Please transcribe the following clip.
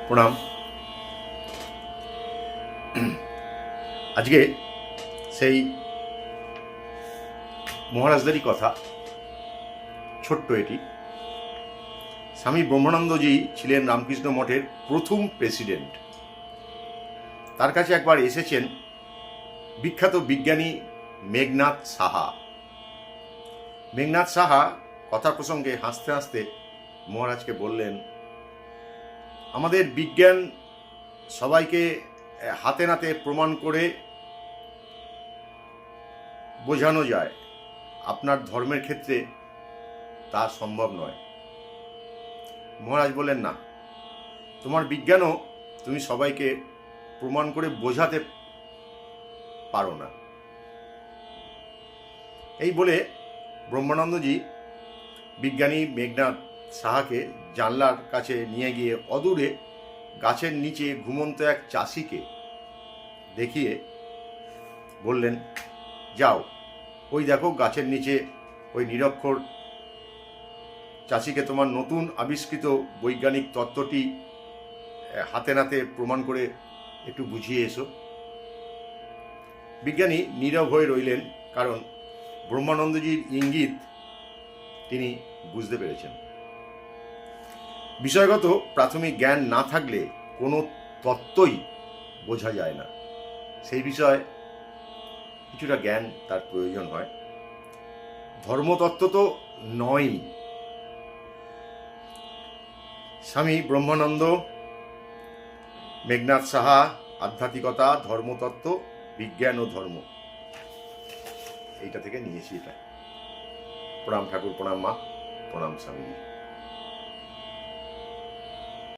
প্রণাম। আজকে সেই মহারাজদেরই কথা, ছোট্ট এটি। স্বামী ব্রহ্মানন্দজি ছিলেন রামকৃষ্ণ মঠের প্রথম প্রেসিডেন্ট। তার কাছে একবার এসেছেন বিখ্যাত বিজ্ঞানী মেঘনাদ সাহা। মেঘনাদ সাহা কথা প্রসঙ্গে হাসতে হাসতে মহারাজকে বললেন, আমাদের বিজ্ঞান সবাইকে হাতে নাতে প্রমাণ করে বোঝানো যায়, আপনার ধর্মের ক্ষেত্রে তা সম্ভব নয়। মহারাজ বললেন, না, তোমার বিজ্ঞানও তুমি সবাইকে প্রমাণ করে বোঝাতে পারো না। এই বলে ব্রহ্মানন্দজি বিজ্ঞানী মেঘনাদ সাহাকে জানলার কাছে নিয়ে গিয়ে অদূরে গাছের নিচে ঘুমন্ত এক চাষিকে দেখিয়ে বললেন, যাও, ওই দেখো গাছের নিচে ওই নিরক্ষর চাষিকে তোমার নতুন আবিষ্কৃত বৈজ্ঞানিক তত্ত্বটি হাতে নাতে প্রমাণ করে একটু বুঝিয়ে এসো। বিজ্ঞানী নীরব হয়ে রইলেন, কারণ ব্রহ্মানন্দজির ইঙ্গিত তিনি বুঝতে পেরেছেন। বিষয়গত প্রাথমিক জ্ঞান না থাকলে কোনো তত্ত্বই বোঝা যায় না। সেই বিষয়ে কিছুটা জ্ঞান তার প্রয়োজন হয়। ধর্মতত্ত্ব তো নয়ই। স্বামী ব্রহ্মানন্দ, মেঘনাদ সাহা, আধ্যাত্মিকতা, ধর্মতত্ত্ব, বিজ্ঞান ও ধর্ম, এইটা থেকে নিয়েছি এটা। প্রণাম ঠাকুর, প্রণাম মা, প্রণাম স্বামীজি।